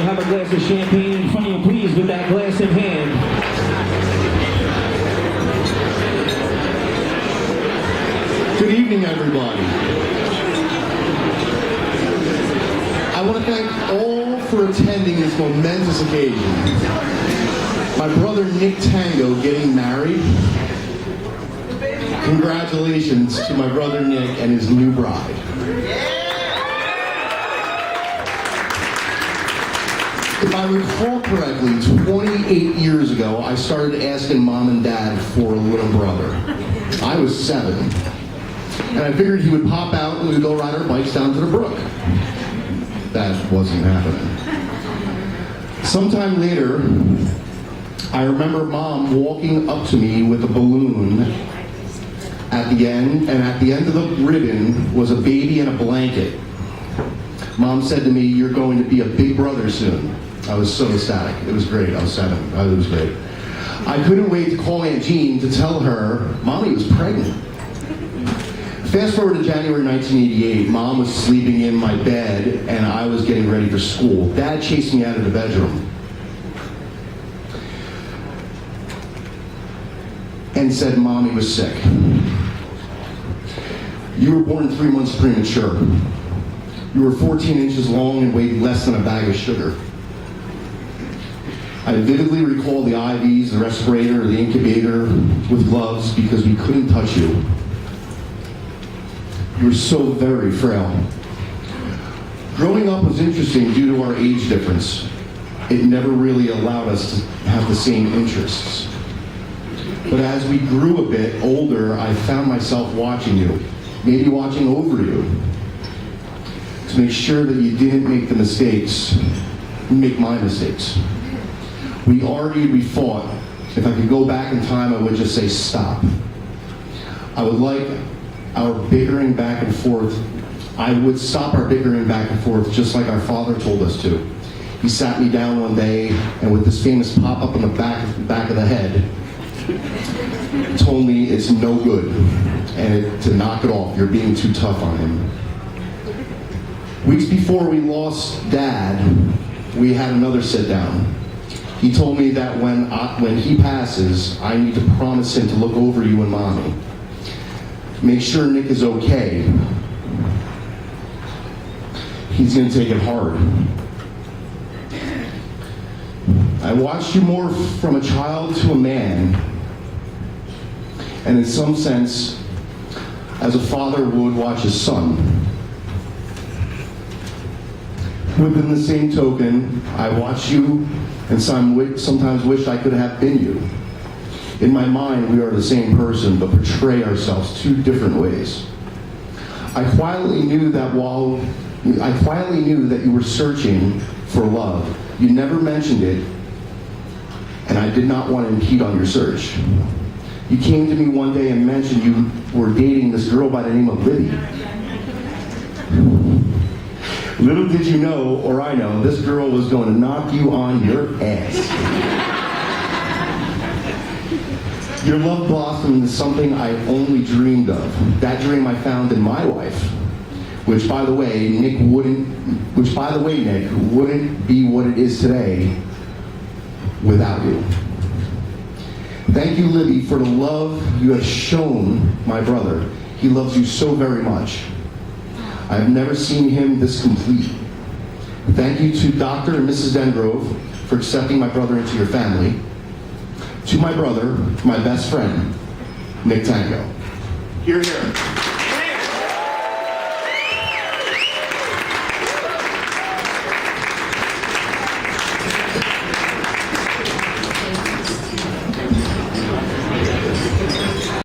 have a glass of champagne in front of you, please, with that glass in hand. Good evening, everybody. I want to thank all for attending this momentous occasion. My brother Nick Tango getting married. Congratulations to my brother Nick and his new bride. If I recall correctly, 28 years ago, I started asking mom and dad for a little brother. I was 7. And I figured he would pop out and we'd go ride our bikes down to the brook. That wasn't happening. Sometime later, I remember mom walking up to me with a balloon at the end, and at the end of the ribbon was a baby in a blanket. Mom said to me, "You're going to be a big brother soon." I was so ecstatic. It was great. I was 7. It was great. I couldn't wait to call Aunt Jean to tell her Mommy was pregnant. Fast forward to January 1988, Mom was sleeping in my bed and I was getting ready for school. Dad chased me out of the bedroom and said Mommy was sick. You were born 3 months premature. You were 14 inches long and weighed less than a bag of sugar. I vividly recall the IVs, the respirator, the incubator with gloves because we couldn't touch you. You were so very frail. Growing up was interesting due to our age difference. It never really allowed us to have the same interests. But as we grew a bit older, I found myself watching you, maybe watching over you, to make sure that you didn't make the mistakes, make my mistakes. We argued, we fought. If I could go back in time, I would just say stop. I would like our bickering back and forth. I would stop our bickering back and forth just like our father told us to. He sat me down one day and with this famous pop up on the back of the head, told me it's no good and to knock it off. You're being too tough on him. Weeks before we lost Dad, we had another sit down. He told me that when he passes, I need to promise him to look over you and Mommy. Make sure Nick is okay. He's going to take it hard. I watched you morph from a child to a man, and in some sense, as a father would watch his son. Within the same token, I watch you and sometimes wish I could have been you. In my mind, we are the same person, but portray ourselves 2 different ways. I quietly knew that you were searching for love. You never mentioned it, and I did not want to impede on your search. You came to me one day and mentioned you were dating this girl by the name of Libby. Little did you know, or I know, this girl was going to knock you on your ass. Your love blossom is something I only dreamed of. That dream I found in my wife, which by the way, Nick wouldn't be what it is today without you. Thank you, Libby, for the love you have shown my brother. He loves you so very much. I've never seen him this complete. Thank you to Dr. and Mrs. Dengrove for accepting my brother into your family. To my brother, my best friend, Nick Tango. Hear, hear.